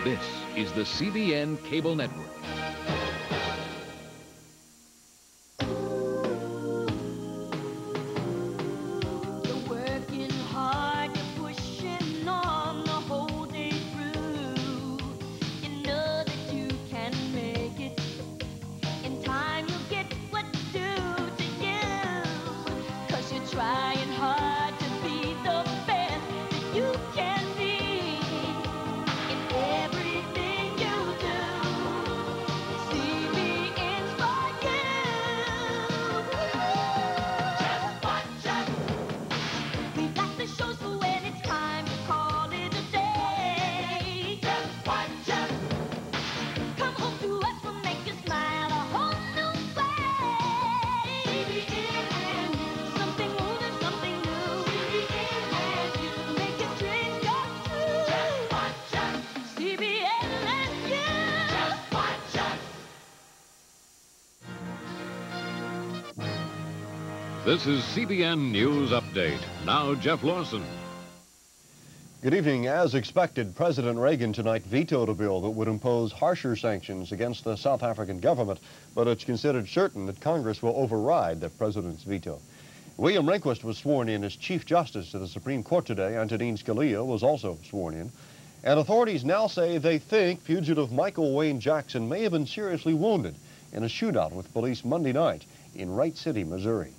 This is the CBN Cable Network. This is CBN News Update. Now, Jeff Lawson. Good evening. As expected, President Reagan tonight vetoed a bill that would impose harsher sanctions against the South African government, but it's considered certain that Congress will override the president's veto. William Rehnquist was sworn in as Chief Justice to the Supreme Court today. Antonin Scalia was also sworn in. And authorities now say they think fugitive Michael Wayne Jackson may have been seriously wounded in a shootout with police Monday night in Wright City, Missouri.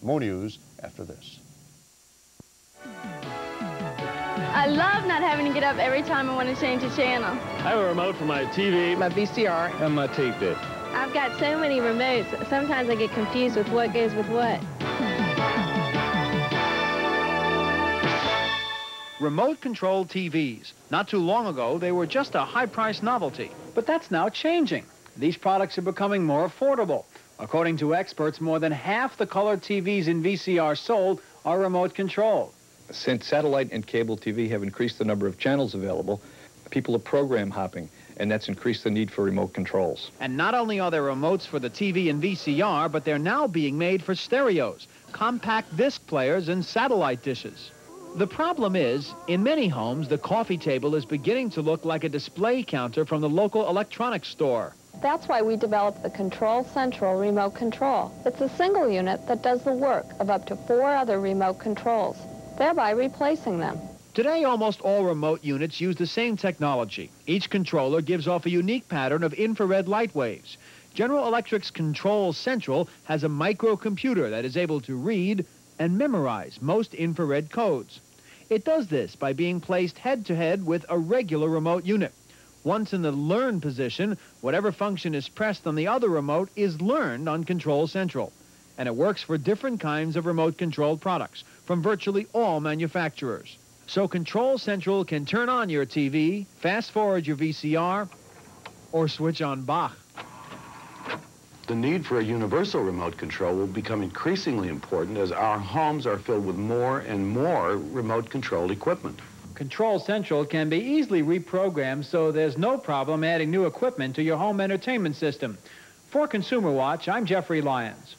More news after this. I love not having to get up every time I want to change a channel. I have a remote for my TV, my VCR, and my tape deck. I've got so many remotes, sometimes I get confused with what goes with what. Remote-controlled TVs. Not too long ago, they were just a high-priced novelty. But that's now changing. These products are becoming more affordable. According to experts, more than half the color TVs in VCR sold are remote-controlled. Since satellite and cable TV have increased the number of channels available, people are program hopping, and that's increased the need for remote controls. And not only are there remotes for the TV and VCR, but they're now being made for stereos, compact disc players, and satellite dishes. The problem is, in many homes, the coffee table is beginning to look like a display counter from the local electronics store. That's why we developed the Control Central remote control. It's a single unit that does the work of up to 4 other remote controls, thereby replacing them. Today, almost all remote units use the same technology. Each controller gives off a unique pattern of infrared light waves. General Electric's Control Central has a microcomputer that is able to read and memorize most infrared codes. It does this by being placed head-to-head with a regular remote unit. Once in the learn position, whatever function is pressed on the other remote is learned on Control Central. And it works for different kinds of remote-controlled products from virtually all manufacturers. So Control Central can turn on your TV, fast-forward your VCR, or switch on Bach. The need for a universal remote control will become increasingly important as our homes are filled with more and more remote-controlled equipment. Control Central can be easily reprogrammed so there's no problem adding new equipment to your home entertainment system. For Consumer Watch, I'm Jeffrey Lyons.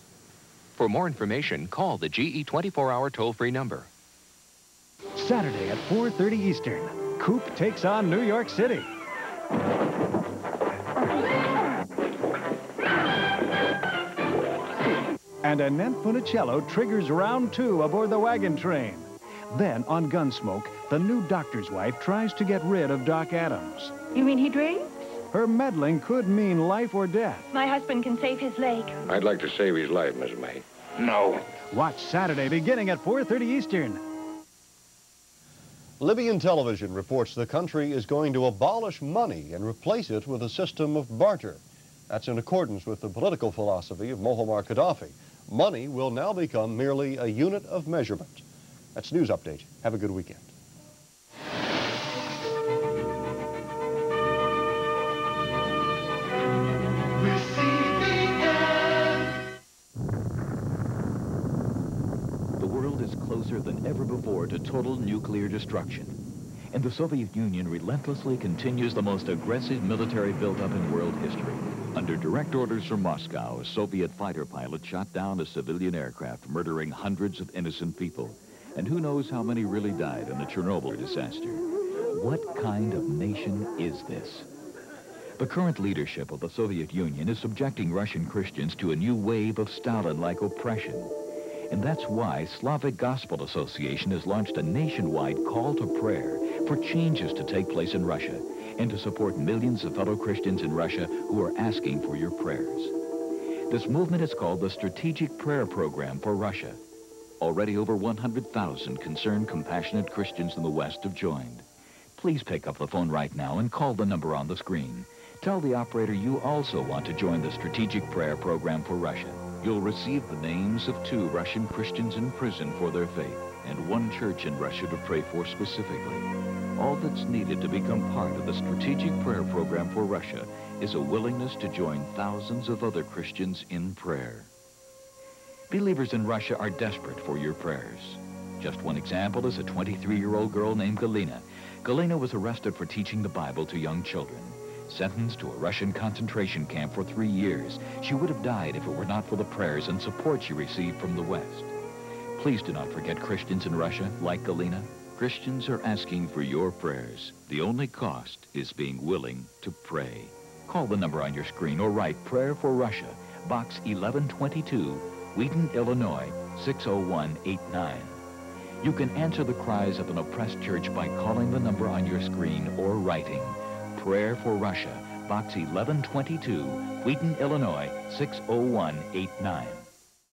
For more information, call the GE 24-hour toll-free number. Saturday at 4:30 Eastern, Coop takes on New York City. And Annette Funicello triggers round 2 aboard the Wagon Train. Then, on Gunsmoke, the new doctor's wife tries to get rid of Doc Adams. You mean he drinks? Her meddling could mean life or death. My husband can save his leg. I'd like to save his life, Miss May. No. Watch Saturday beginning at 4:30 Eastern. Libyan television reports the country is going to abolish money and replace it with a system of barter. That's in accordance with the political philosophy of Muammar Gaddafi. Money will now become merely a unit of measurement. That's News Update. Have a good weekend. The world is closer than ever before to total nuclear destruction. And the Soviet Union relentlessly continues the most aggressive military buildup in world history. Under direct orders from Moscow, a Soviet fighter pilot shot down a civilian aircraft, murdering hundreds of innocent people. And who knows how many really died in the Chernobyl disaster. What kind of nation is this? The current leadership of the Soviet Union is subjecting Russian Christians to a new wave of Stalin-like oppression. And that's why Slavic Gospel Association has launched a nationwide call to prayer for changes to take place in Russia and to support millions of fellow Christians in Russia who are asking for your prayers. This movement is called the Strategic Prayer Program for Russia. Already over 100,000 concerned, compassionate Christians in the West have joined. Please pick up the phone right now and call the number on the screen. Tell the operator you also want to join the Strategic Prayer Program for Russia. You'll receive the names of 2 Russian Christians in prison for their faith and 1 church in Russia to pray for specifically. All that's needed to become part of the Strategic Prayer Program for Russia is a willingness to join thousands of other Christians in prayer. Believers in Russia are desperate for your prayers. Just one example is a 23-year-old girl named Galina. Galina was arrested for teaching the Bible to young children. Sentenced to a Russian concentration camp for 3 years, she would have died if it were not for the prayers and support she received from the West. Please do not forget Christians in Russia, like Galina. Christians are asking for your prayers. The only cost is being willing to pray. Call the number on your screen or write Prayer for Russia, Box 1122, Wheaton, Illinois, 60189. You can answer the cries of an oppressed church by calling the number on your screen or writing Prayer for Russia, Box 1122, Wheaton, Illinois, 60189.